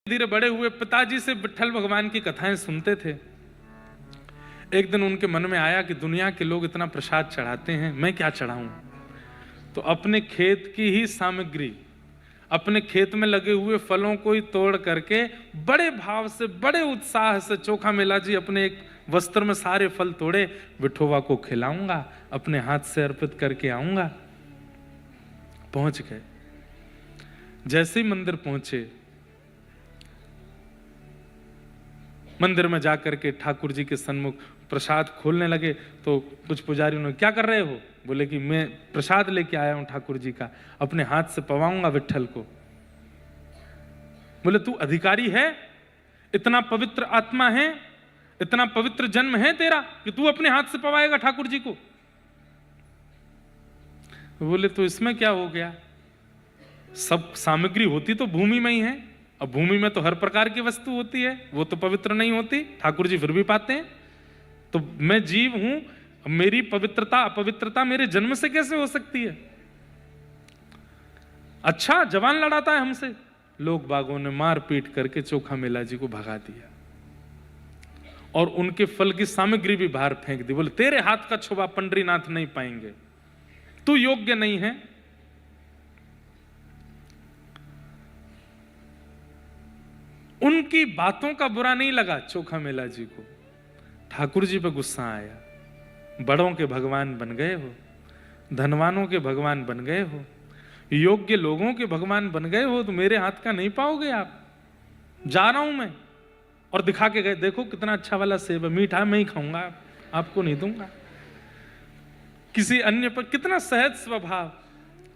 धीरे बड़े हुए, पिताजी से विट्ठल भगवान की कथाएं सुनते थे। एक दिन उनके मन में आया कि दुनिया के लोग इतना प्रसाद चढ़ाते हैं, मैं क्या चढ़ाऊं। तो अपने खेत की ही सामग्री, अपने खेत में लगे हुए फलों को ही तोड़ करके बड़े भाव से, बड़े उत्साह से चोखा मेला जी अपने एक वस्त्र में सारे फल तोड़े, विठोबा को खिलाऊंगा, अपने हाथ से अर्पित करके आऊंगा। पहुंच गए। जैसे ही मंदिर पहुंचे, मंदिर में जाकर के ठाकुर जी के सन्मुख प्रसाद खोलने लगे तो कुछ पुजारियों ने, क्या कर रहे हो? बोले कि मैं प्रसाद लेके आया हूं ठाकुर जी का, अपने हाथ से पवाऊंगा विट्ठल को। बोले तू अधिकारी है, इतना पवित्र आत्मा है, इतना पवित्र जन्म है तेरा कि तू अपने हाथ से पवाएगा ठाकुर जी को? बोले तो इसमें क्या हो गया, सब सामग्री होती तो भूमि में ही है, अब भूमि में तो हर प्रकार की वस्तु होती है, वो तो पवित्र नहीं होती, ठाकुर जी फिर भी पाते हैं। तो मैं जीव हूं, मेरी पवित्रता अपवित्रता मेरे जन्म से कैसे हो सकती है? अच्छा जवान लड़ाता है हमसे। लोग बागों ने मार पीट करके चोखा मेला जी को भगा दिया और उनके फल की सामग्री भी बाहर फेंक दी। बोले तेरे हाथ का छुआ पंडरीनाथ नहीं पाएंगे, तू योग्य नहीं है। उनकी बातों का बुरा नहीं लगा चोखा मेला जी को, ठाकुर जी पे गुस्सा आया। बड़ों के भगवान बन गए हो, धनवानों के भगवान बन गए हो, योग्य लोगों के भगवान बन गए हो, तो मेरे हाथ का नहीं पाओगे आप। जा रहा हूं मैं। और दिखा के गए, देखो कितना अच्छा वाला सेब है, मीठा मैं ही खाऊंगा, आपको नहीं दूंगा। किसी अन्य पर कितना सहज स्वभाव,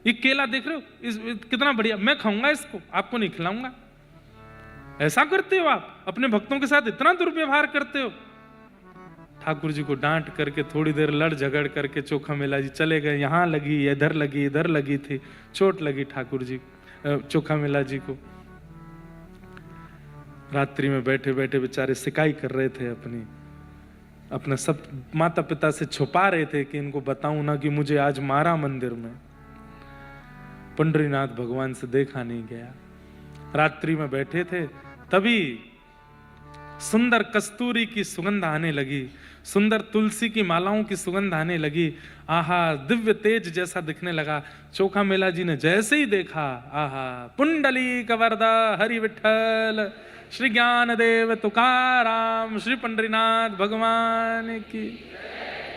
ये केला देख रहे हो कितना बढ़िया, मैं खाऊंगा इसको, आपको नहीं खिलाऊंगा। ऐसा करते हो आप, अपने भक्तों के साथ इतना दुर्व्यवहार करते हो। ठाकुर जी को डांट करके थोड़ी देर लड़ झगड़ करके चोखा मेला जी चले गए। यहां लगी, इधर लगी थी, चोट लगी ठाकुर जी चोखा मेला जी को। रात्रि में बैठे बैठे बेचारे सिकाई कर रहे थे, अपना सब माता पिता से छुपा रहे थे कि इनको बताऊं ना कि मुझे आज मारा मंदिर में। पंडरीनाथ भगवान से देखा नहीं गया। रात्रि में बैठे थे, तभी सुंदर कस्तूरी की सुगंध आने लगी, सुंदर तुलसी की मालाओं की सुगंध आने लगी। आहा, दिव्य तेज जैसा दिखने लगा। चोखा मेला जी ने जैसे ही देखा, आहा, पुंडली कवरदा हरि विठल, श्री ज्ञान देव तुकाराम, श्री पंडरीनाथ भगवान की।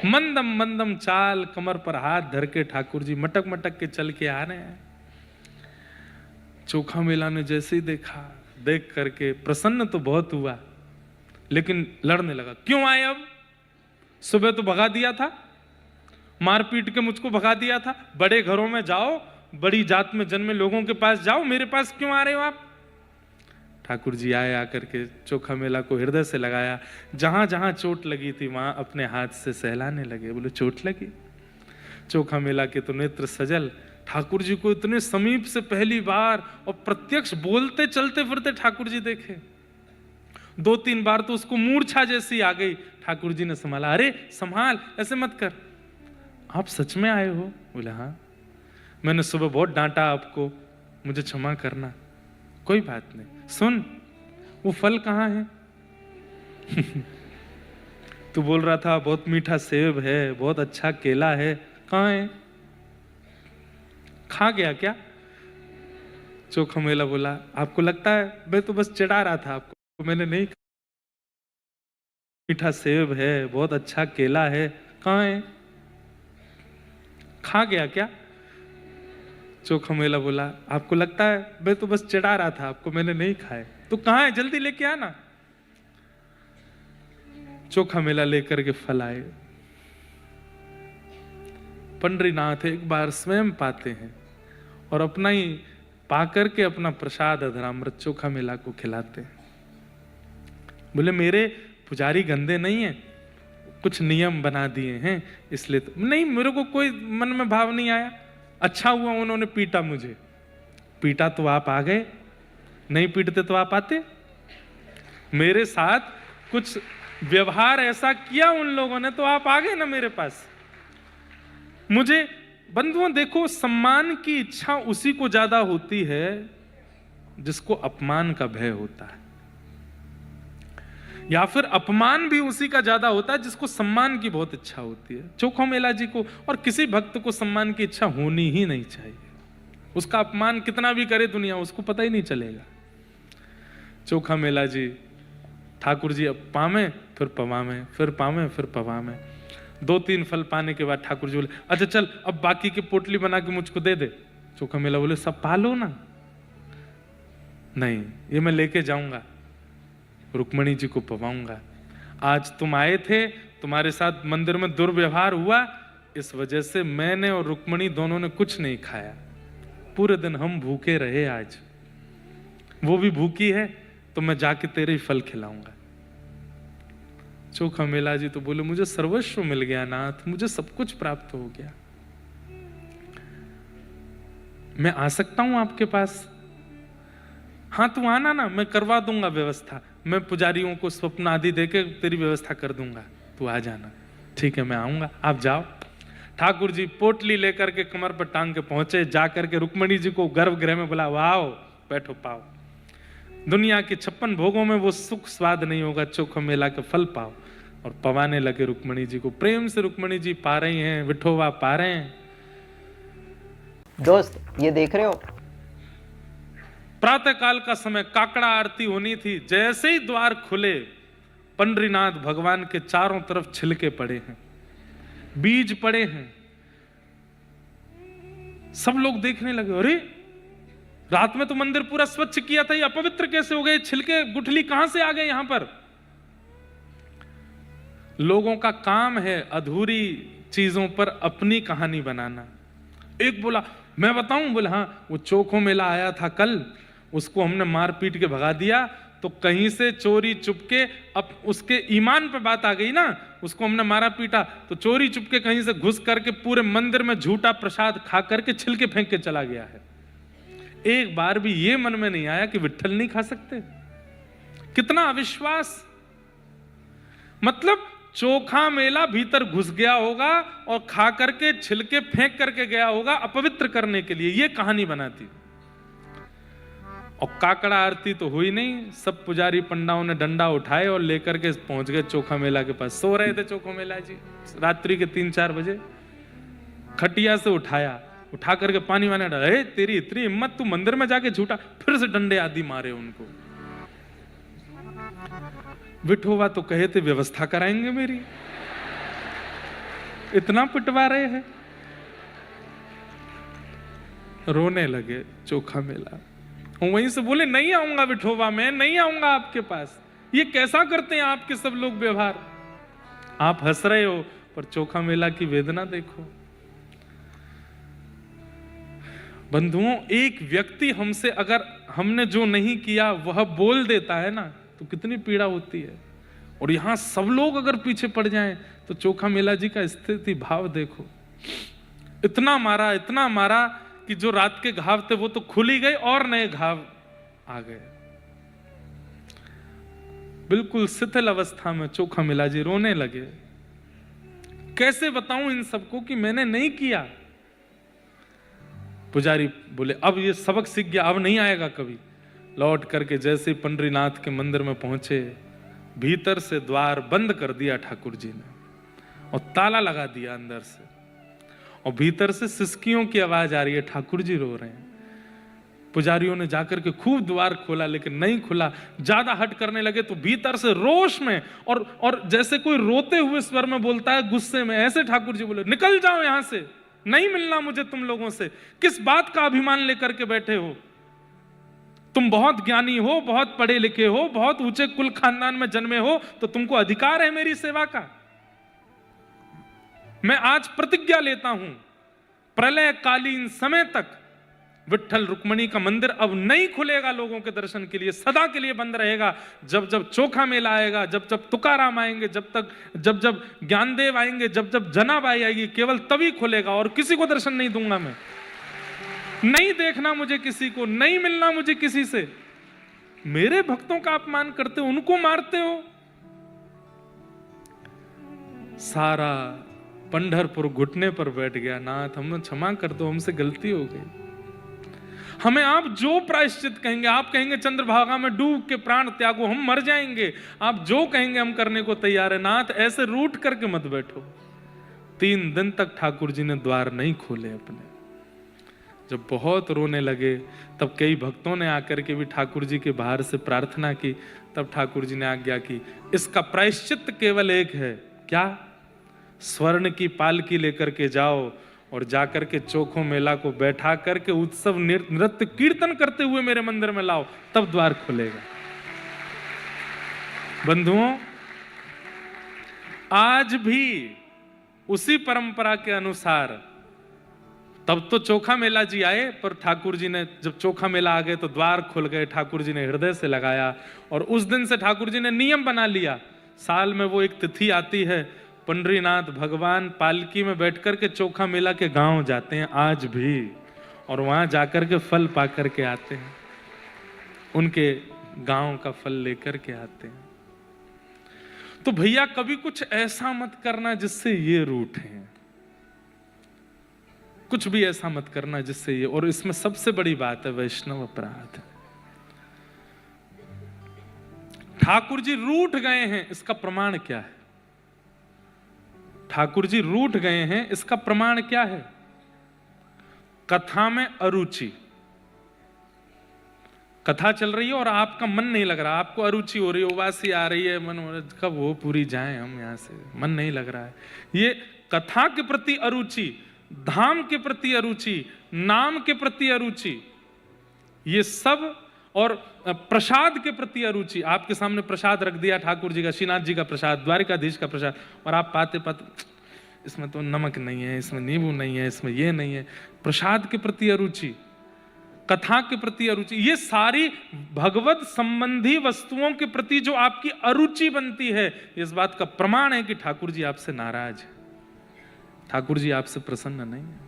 मंदम मंदम चाल, कमर पर हाथ धर के ठाकुर जी मटक मटक के चल के आ रहे हैं। चोखा मेला ने जैसे ही देखा, देख करके प्रसन्न तो बहुत हुआ, लेकिन लड़ने लगा। क्यों आए अब? सुबह तो भगा दिया था, मार पीट के मुझको भगा दिया था। बड़े घरों में जाओ, बड़ी जात में जन्मे लोगों के पास जाओ, मेरे पास क्यों आ रहे हो आप? ठाकुर जी आए, आकर के चोखा मेला को हृदय से लगाया। जहां जहां चोट लगी थी वहां अपने हाथ से सहलाने लगे। बोले चोट लगी? चोखा मेला के तो नेत्र सजल। ठाकुर जी को इतने समीप से पहली बार और प्रत्यक्ष बोलते चलते फिरते ठाकुर जी देखे। 2-3 बार तो उसको मूर्छा जैसी आ गई। ठाकुर जी ने संभाला, अरे संभाल, ऐसे मत कर, आप सच में आए हो? बोले हाँ, मैंने सुबह बहुत डांटा आपको, मुझे क्षमा करना। कोई बात नहीं, सुन वो फल कहाँ है? तू बोल रहा था बहुत मीठा सेब है, बहुत अच्छा केला है, कहाँ है? खा गया क्या? चोखा मेला बोला, आपको लगता है मैं तो बस चिढ़ा रहा था आपको, मैंने नहीं। मीठा सेब है, बहुत अच्छा केला है, कहाँ है? खा गया क्या? चोखा मेला बोला, आपको लगता है मैं तो बस चिढ़ा रहा था आपको, मैंने नहीं खाए। तो कहाँ है, जल्दी लेके आना। चोखा मेला लेकर के फल आए। पंडरीनाथ एक बार स्वयं पाते हैं और अपना ही पाकर के अपना प्रसाद अधरामृत चोखा मेला को खिलाते हैं। बोले मेरे पुजारी गंदे नहीं है, कुछ नियम बना दिए हैं इसलिए तो नहीं, मेरे को कोई मन में भाव नहीं आया। अच्छा हुआ उन्होंने पीटा मुझे, पीटा तो आप आ गए, नहीं पीटते तो आप आते। मेरे साथ कुछ व्यवहार ऐसा किया उन लोगों ने तो आप आ गए ना मेरे पास। मुझे बंधुओं देखो, सम्मान की इच्छा उसी को ज्यादा होती है जिसको अपमान का भय होता है, या फिर अपमान भी उसी का ज्यादा होता है जिसको सम्मान की बहुत इच्छा होती है। चोखा मेला जी को और किसी भक्त को सम्मान की इच्छा होनी ही नहीं चाहिए। उसका अपमान कितना भी करे दुनिया, उसको पता ही नहीं चलेगा। चोखा मेला जी ठाकुर जी अब पावे फिर पवावे, फिर पावे फिर पवावे। 2-3 फल पाने के बाद ठाकुर जी बोले अच्छा चल अब बाकी की पोटली बना के मुझको दे दे। चोखा मेला बोले सब पालो ना। नहीं, ये मैं लेके जाऊंगा, रुक्मणी जी को पवाऊंगा। आज तुम आए थे, तुम्हारे साथ मंदिर में दुर्व्यवहार हुआ, इस वजह से मैंने और रुक्मणी दोनों ने कुछ नहीं खाया। पूरे दिन हम भूखे रहे, आज वो भी भूखी है, तो मैं जाके तेरे ही फल खिलाऊंगा। चोखा मेला जी तो बोले मुझे सर्वस्व मिल गया नाथ, मुझे सब कुछ प्राप्त हो गया, मैं आ सकता हूं आपके पास? हाँ तू आना ना, मैं करवा दूंगा व्यवस्था, मैं पुजारियों को स्वप्न आदि देके तेरी व्यवस्था कर दूंगा, तू आ जाना। ठीक है मैं आऊंगा, आप जाओ। ठाकुर जी पोटली लेकर के कमर पर टांग के पहुंचे, जाकर के रुक्मणी जी को गर्भगृह में बुला, आओ बैठो पाओ। दुनिया के 56 भोगों में वो सुख स्वाद नहीं होगा, चोखा मेला के फल पाओ। और पवाने लगे रुक्मणी जी को, प्रेम से रुक्मणी जी पा रही हैं, विठोबा पा रहे हैं। दोस्त ये देख रहे हो, प्रातः काल का समय, काकड़ा आरती होनी थी। जैसे ही द्वार खुले, पंडरीनाथ भगवान के चारों तरफ छिलके पड़े हैं, बीज पड़े हैं। सब लोग देखने लगे, अरे रात में तो मंदिर पूरा स्वच्छ किया था, ये अपवित्र कैसे हो गए? छिलके गुठली कहां से आ गए यहां पर? लोगों का काम है अधूरी चीजों पर अपनी कहानी बनाना। एक बोला मैं बताऊं, बोला हाँ, वो चोखा मेला आया था कल, उसको हमने मार पीट के भगा दिया, तो कहीं से चोरी चुपके, अब उसके ईमान पे बात आ गई ना, उसको हमने मारा पीटा, तो चोरी चुपके कहीं से घुस करके पूरे मंदिर में झूठा प्रसाद खा करके छिलके फेंक के चला गया है। एक बार भी ये मन में नहीं आया कि विट्ठल नहीं खा सकते? कितना अविश्वास! मतलब चोखा मेला भीतर घुस गया होगा और खा करके छिलके फेंक करके गया होगा अपवित्र करने के लिए, ये कहानी बनाती। और काकड़ा आरती तो हुई नहीं, सब पुजारी पंडाओं ने डंडा उठाए और लेकर के पहुंच गए चोखा मेला के पास। सो रहे थे चोखा मेला जी, रात्रि के 3-4 बजे खटिया से उठाया, उठा करके पानी वाने डाला। तेरी इतनी हिम्मत, तू मंदिर में जाके झूठा! फिर से डंडे आदि मारे उनको। विठोबा तो कहे थे व्यवस्था कराएंगे मेरी, इतना पिटवा रहे हैं। रोने लगे चोखा मेला, वहीं से बोले नहीं आऊंगा विठोबा, मैं नहीं आऊंगा आपके पास। ये कैसा करते हैं आपके सब लोग व्यवहार? आप हंस रहे हो पर चोखा मेला की वेदना देखो। बंधुओं, एक व्यक्ति हमसे अगर हमने जो नहीं किया वह बोल देता है ना, तो कितनी पीड़ा होती है। और यहां सब लोग अगर पीछे पड़ जाएं तो चोखा मेला जी का स्थिति भाव देखो। इतना मारा कि जो रात के घाव थे वो तो खुल ही गए और नए घाव आ गए। बिल्कुल शिथिल अवस्था में चोखा मेला जी रोने लगे। कैसे बताऊं इन सबको कि मैंने नहीं किया? पुजारी बोले अब ये सबक सीख गया, अब नहीं आएगा कभी। लौट करके जैसे पंडरीनाथ के मंदिर में पहुंचे, भीतर से द्वार बंद कर दिया ठाकुर जी ने और ताला लगा दिया अंदर से। और भीतर से सिसकियों की आवाज आ रही है, ठाकुर जी रो रहे हैं। पुजारियों ने जाकर के खूब द्वार खोला लेकिन नहीं खुला। ज्यादा हट करने लगे तो भीतर से रोष में और जैसे कोई रोते हुए स्वर में बोलता है, गुस्से में, ऐसे ठाकुर जी बोले निकल जाओ यहां से, नहीं मिलना मुझे तुम लोगों से। किस बात का अभिमान लेकर के बैठे हो? तुम बहुत ज्ञानी हो, बहुत पढ़े लिखे हो, बहुत ऊंचे कुल खानदान में जन्मे हो, तो तुमको अधिकार है मेरी सेवा का। मैं आज प्रतिज्ञा लेता हूं, प्रलय कालीन समय तक विट्ठल रुक्मणी का मंदिर अब नहीं खुलेगा लोगों के दर्शन के लिए, सदा के लिए बंद रहेगा। जब जब चोखा मेला आएगा, जब जब तुकाराम आएंगे, जब जब ज्ञानदेव आएंगे, जब जब जनाबाई आएगी, केवल तभी खुलेगा। और किसी को दर्शन नहीं दूंगा मैं, नहीं देखना मुझे किसी को, नहीं मिलना मुझे किसी से। मेरे भक्तों का अपमान करते हो, उनको मारते हो। सारा पंढरपुर घुटने पर बैठ गया, नाथ हमें क्षमा कर दो, हमसे गलती हो गई। हमें आप जो प्रायश्चित कहेंगे, आप कहेंगे चंद्रभागा में डूब के प्राण त्यागो, हम मर जाएंगे, आप जो कहेंगे हम करने को तैयार है। नाथ ऐसे रूठ करके मत बैठो। 3 दिन तक ठाकुर जी ने द्वार नहीं खोले अपने। जब बहुत रोने लगे तब कई भक्तों ने आकर के भी ठाकुर जी के बाहर से प्रार्थना की। तब ठाकुर जी ने आज्ञा की, इसका प्रायश्चित केवल एक है, क्या? स्वर्ण की पालकी लेकर के जाओ और जाकर के चोखो मेला को बैठा करके उत्सव नृत्य कीर्तन करते हुए मेरे मंदिर में लाओ, तब द्वार खुलेगा। बंधुओं, आज भी उसी परंपरा के अनुसार तब तो चोखा मेला जी आए, पर ठाकुर जी ने जब चोखा मेला आ गए तो द्वार खुल गए। ठाकुर जी ने हृदय से लगाया और उस दिन से ठाकुर जी ने नियम बना लिया, साल में वो एक तिथि आती है, पंडरीनाथ भगवान पालकी में बैठकर के चोखा मेला के गांव जाते हैं आज भी, और वहां जाकर के फल पा करके आते हैं, उनके गांव का फल लेकर के आते हैं। तो भैया कभी कुछ ऐसा मत करना जिससे ये रूठे, कुछ भी ऐसा मत करना जिससे ये, और इसमें सबसे बड़ी बात है वैष्णव अपराध। ठाकुर जी रूठ गए हैं, इसका प्रमाण क्या है? ठाकुर जी रूठ गए हैं, इसका प्रमाण क्या है? कथा में अरुचि, कथा चल रही है और आपका मन नहीं लग रहा, आपको अरुचि हो रही है, उबासी आ रही है, मन कब वो पूरी जाए हम यहां से, मन नहीं लग रहा है। ये कथा के प्रति अरुचि, धाम के प्रति अरुचि, नाम के प्रति अरुचि, ये सब, और प्रसाद के प्रति अरुचि। आपके सामने प्रसाद रख दिया ठाकुर जी का, श्रीनाथ जी का प्रसाद, द्वारिकाधीश का प्रसाद, और आप पाते पाते इसमें तो नमक नहीं है, इसमें नींबू नहीं है, इसमें ये नहीं है। प्रसाद के प्रति अरुचि, कथा के प्रति अरुचि, ये सारी भगवत संबंधी वस्तुओं के प्रति जो आपकी अरुचि बनती है, इस बात का प्रमाण है कि ठाकुर जी आपसे नाराज है, ठाकुर जी आपसे प्रसन्न नहीं है,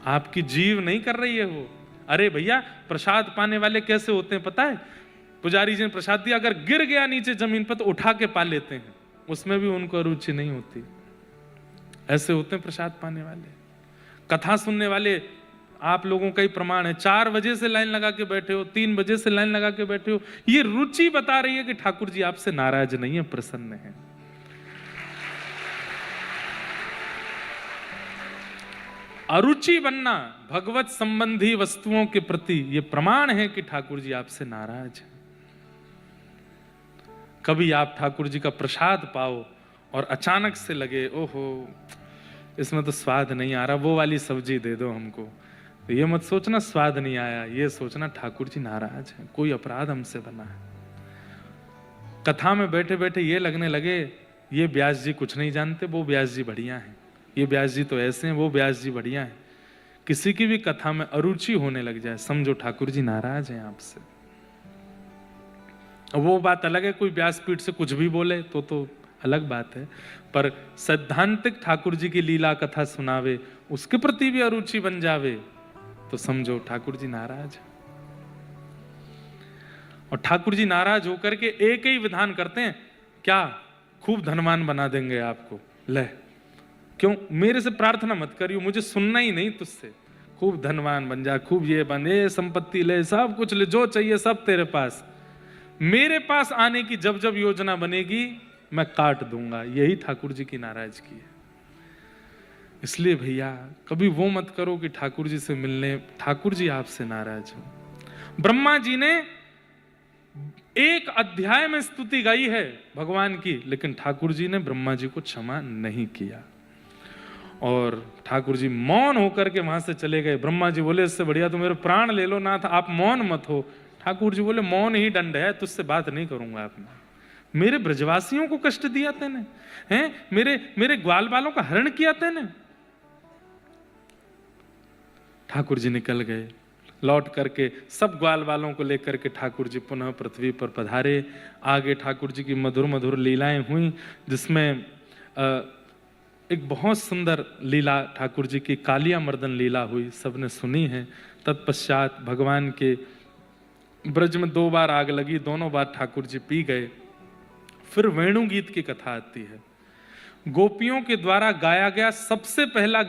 आपकी जीव नहीं कर रही है वो। अरे भैया, प्रसाद पाने वाले कैसे होते हैं पता है? पुजारी जी ने प्रसाद दिया, अगर गिर गया नीचे जमीन पर तो उठा के पा लेते हैं, उसमें भी उनको अरुचि नहीं होती। ऐसे होते हैं प्रसाद पाने वाले। कथा सुनने वाले आप लोगों का ही प्रमाण है, 4 बजे से लाइन लगा के बैठे हो, 3 बजे से लाइन लगा के बैठे हो, ये रुचि बता रही है कि ठाकुर जी आपसे नाराज नहीं है, प्रसन्न है। अरुचि बनना भगवत संबंधी वस्तुओं के प्रति यह प्रमाण है कि ठाकुर जी आपसे नाराज है। कभी आप ठाकुर जी का प्रसाद पाओ और अचानक से लगे, ओहो इसमें तो स्वाद नहीं आ रहा, वो वाली सब्जी दे दो हमको, तो ये मत सोचना स्वाद नहीं आया, ये सोचना ठाकुर जी नाराज है, कोई अपराध हमसे बना है। कथा में बैठे बैठे ये लगने लगे, ये व्यास जी कुछ नहीं जानते, वो व्यास जी बढ़िया हैं, ये व्यास जी तो ऐसे हैं, वो व्यास जी बढ़िया हैं। किसी की भी कथा में अरुचि होने लग जाए, समझो ठाकुर जी नाराज हैं आपसे। वो बात अलग है, कोई व्यासपीठ से कुछ भी बोले तो अलग बात है, पर सैद्धांतिक ठाकुर जी की लीला कथा सुनावे, उसके प्रति भी अरुचि बन जावे, तो समझो ठाकुर जी नाराज है। और ठाकुर जी नाराज होकर के एक ही विधान करते हैं, क्या? खूब धनवान बना देंगे आपको, ले क्यों मेरे से प्रार्थना मत करियो, मुझे सुनना ही नहीं तुझसे, खूब धनवान बन जा, खूब ये बन, ये संपत्ति ले, सब कुछ ले, जो चाहिए सब तेरे पास, मेरे पास आने की जब जब योजना बनेगी मैं काट दूंगा। यही ठाकुर जी की नाराजगी है। इसलिए भैया कभी वो मत करो कि ठाकुर जी से मिलने ठाकुर जी आपसे नाराज हो। ब्रह्मा जी ने 1 अध्याय में स्तुति गाई है भगवान की, लेकिन ठाकुर जी ने ब्रह्मा जी को क्षमा नहीं किया, और ठाकुर जी मौन होकर के वहां से चले गए। ब्रह्मा जी बोले, इससे बढ़िया तो मेरे प्राण ले लो नाथ, आप मौन मत हो। ठाकुर जी बोले, मौन ही दंड है, तुझसे बात नहीं करूंगा। आपने मेरे ब्रजवासियों को कष्ट दिया तेने, हैं? मेरे ग्वाल बालों का हरण किया तेने। ठाकुर जी निकल गए। लौट करके सब ग्वाल बालों को लेकर के ठाकुर जी पुनः पृथ्वी पर पधारे। आगे ठाकुर जी की मधुर मधुर लीलाएं हुई, जिसमें एक बहुत सुंदर लीला ठाकुर जी की कालिया मर्दन लीला हुई, सबने सुनी है। तत्पश्चात भगवान के ब्रज में 2 बार आग लगी, दोनों बार ठाकुर जी पी गए। फिर वेणु गीत की कथा आती है। गोपियों के द्वारा गाया गया सबसे पहला